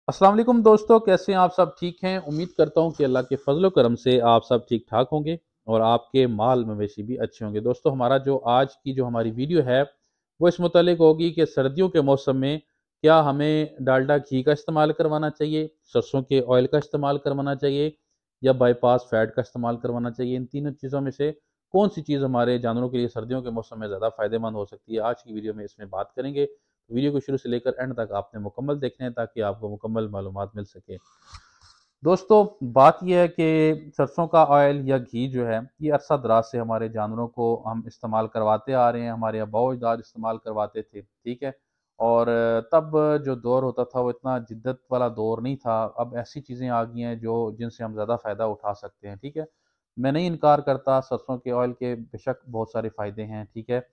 अस्सलाम वालेकुम दोस्तों, कैसे हैं आप? सब ठीक हैं? उम्मीद करता हूं कि अल्लाह के फजल करम से आप सब ठीक ठाक होंगे और आपके माल मवेशी भी अच्छे होंगे। दोस्तों, हमारा जो आज की जो हमारी वीडियो है वो इस मुतालिक होगी कि सर्दियों के मौसम में क्या हमें डालडा घी का इस्तेमाल करवाना चाहिए, सरसों के ऑयल का इस्तेमाल करवाना चाहिए या बाईपास फैट का इस्तेमाल करवाना चाहिए। इन तीनों चीज़ों में से कौन सी चीज़ हमारे जानवरों के लिए सर्दियों के मौसम में ज़्यादा फ़ायदेमंद हो सकती है, आज की वीडियो में इसमें बात करेंगे। वीडियो को शुरू से लेकर एंड तक आपने मुकम्मल देखना है ताकि आपको मुकम्मल मालूमात मिल सके। दोस्तों, बात यह है कि सरसों का ऑयल या घी जो है ये अरसा दराज से हमारे जानवरों को हम इस्तेमाल करवाते आ रहे हैं। हमारे आबाओ अजदाद इस्तेमाल करवाते थे, ठीक है। और तब जो दौर होता था वो इतना जिद्दत वाला दौर नहीं था। अब ऐसी चीज़ें आ गई हैं जो जिनसे हम ज़्यादा फ़ायदा उठा सकते हैं, ठीक है। मैं नहीं इनकार करता, सरसों के ऑयल के बेशक बहुत सारे फ़ायदे हैं, ठीक है।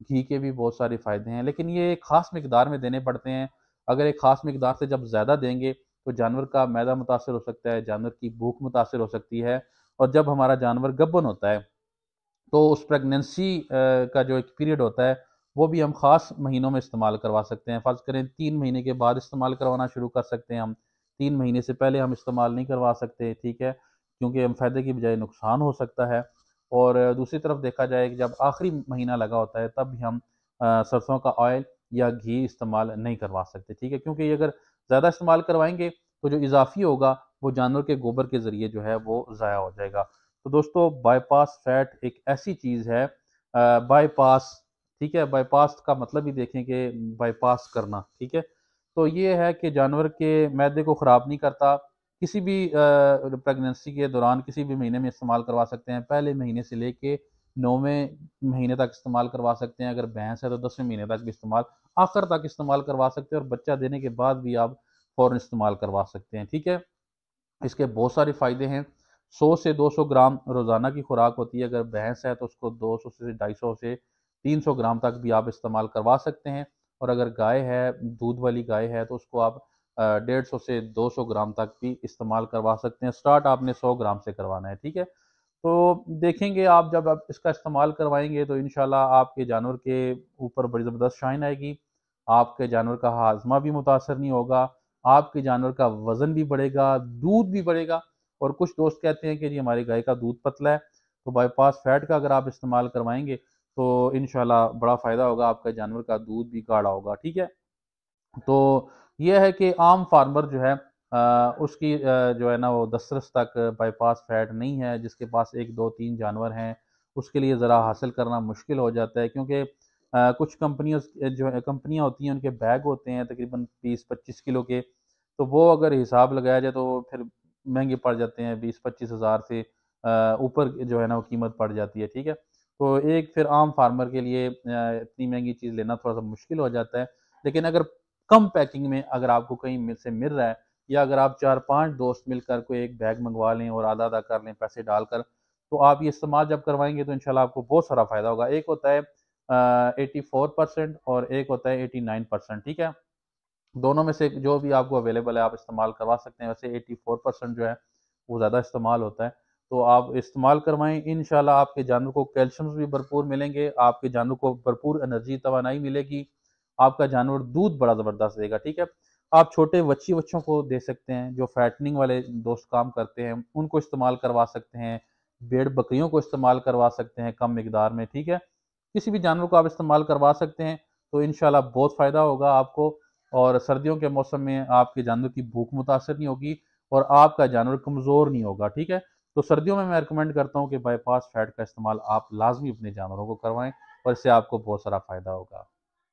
घी के भी बहुत सारे फ़ायदे हैं, लेकिन ये एक ख़ास मिकदार में देने पड़ते हैं। अगर एक ख़ास मिकदार से जब ज़्यादा देंगे तो जानवर का मैदा मुतासिर हो सकता है, जानवर की भूख मुतासिर हो सकती है। और जब हमारा जानवर गब्बन होता है तो उस प्रेगनेंसी का जो एक पीरियड होता है वो भी हम ख़ास महीनों में इस्तेमाल करवा सकते हैं। फ़र्ज़ करें 3 महीने के बाद इस्तेमाल करवाना शुरू कर सकते हैं हम। 3 महीने से पहले हम इस्तेमाल नहीं करवा सकते, ठीक है? क्योंकि हम फ़ायदे की बजाय नुकसान हो सकता है। और दूसरी तरफ देखा जाए कि जब आखिरी महीना लगा होता है तब भी हम सरसों का ऑयल या घी इस्तेमाल नहीं करवा सकते, ठीक है? क्योंकि ये अगर ज़्यादा इस्तेमाल करवाएँगे तो जो इज़ाफ़ी होगा वो जानवर के गोबर के ज़रिए जो है वो ज़ाया हो जाएगा। तो दोस्तों, बाईपास फैट एक ऐसी चीज़ है, बाईपास, ठीक है। बाईपास का मतलब ही देखें कि बाईपास करना, ठीक है। तो ये है कि जानवर के मैदे को ख़राब नहीं करता। किसी भी प्रेगनेंसी के दौरान किसी भी महीने में इस्तेमाल करवा सकते हैं। पहले महीने से लेके 9वें महीने तक इस्तेमाल करवा सकते हैं। अगर भैंस है तो 10वें महीने तक भी इस्तेमाल, आखिर तक इस्तेमाल करवा सकते हैं और बच्चा देने के बाद भी आप फ़ौरन इस्तेमाल करवा सकते हैं, ठीक है। इसके बहुत सारे फ़ायदे हैं। 100 से 200 ग्राम रोज़ाना की खुराक होती है। अगर भैंस है तो उसको 200 से 250 से 300 ग्राम तक भी आप इस्तेमाल करवा सकते हैं। और अगर गाय है, दूध वाली गाय है तो उसको आप 150 से 200 ग्राम तक भी इस्तेमाल करवा सकते हैं। स्टार्ट आपने 100 ग्राम से करवाना है, ठीक है। तो देखेंगे आप, जब आप इसका इस्तेमाल करवाएँगे तो इंशाल्लाह आपके जानवर के ऊपर बड़ी ज़बरदस्त शाइन आएगी। आपके जानवर का हाज़मा भी मुतासर नहीं होगा, आपके जानवर का वज़न भी बढ़ेगा, दूध भी बढ़ेगा। और कुछ दोस्त कहते हैं कि जी हमारी गाय का दूध पतला है, तो बाईपास फैट का अगर आप इस्तेमाल करवाएँगे तो इंशाल्लाह बड़ा फ़ायदा होगा, आपका जानवर का दूध भी गाढ़ा होगा, ठीक है। तो ये है कि आम फार्मर जो है उसकी जो है ना वो दस्तरस तक बाईपास फैट नहीं है, जिसके पास 1, 2, 3 जानवर हैं, उसके लिए ज़रा हासिल करना मुश्किल हो जाता है। क्योंकि कुछ कंपनियों जो है कंपनियाँ होती हैं उनके बैग होते हैं तकरीबन 20-25 किलो के, तो वो अगर हिसाब लगाया जाए तो फिर महंगे पड़ जाते हैं, 20-25 हज़ार से ऊपर जो है ना वो कीमत पड़ जाती है, ठीक है। तो एक फिर आम फार्मर के लिए इतनी महंगी चीज़ लेना थोड़ा-सा मुश्किल हो जाता है। लेकिन अगर कम पैकिंग में अगर आपको कहीं से मिल रहा है, या अगर आप 4-5 दोस्त मिलकर कोई एक बैग मंगवा लें और आधा-आधा कर लें पैसे डालकर, तो आप ये इस्तेमाल जब करवाएँगे तो इंशाल्लाह आपको बहुत सारा फ़ायदा होगा। एक होता है 84% और एक होता है 89%, ठीक है? दोनों में से जो भी आपको अवेलेबल है आप इस्तेमाल करवा सकते हैं। वैसे 84% जो है वो ज़्यादा इस्तेमाल होता है। तो आप इस्तेमाल करवाएँ, इंशाल्लाह आपके जानवर को कैल्शियम्स भी भरपूर मिलेंगे, आपके जानवर को भरपूर एनर्जी तवानाई मिलेगी, आपका जानवर दूध बड़ा ज़बरदस्त देगा, ठीक है। आप छोटे बच्ची-बच्चों को दे सकते हैं, जो फैटनिंग वाले दोस्त काम करते हैं, उनको इस्तेमाल करवा सकते हैं, भेड़-बकरियों को इस्तेमाल करवा सकते हैं कम मिकदार में, ठीक है। किसी भी जानवर को आप इस्तेमाल करवा सकते हैं, तो इंशाल्लाह बहुत फ़ायदा होगा आपको। और सर्दियों के मौसम में आपके जानवर की भूख मुतासिर नहीं होगी और आपका जानवर कमज़ोर नहीं होगा, ठीक है। तो सर्दियों में मैं रिकमेंड करता हूँ कि बाईपास फैट का इस्तेमाल आप लाज़मी अपने जानवरों को करवाएँ और इससे आपको बहुत सारा फ़ायदा होगा।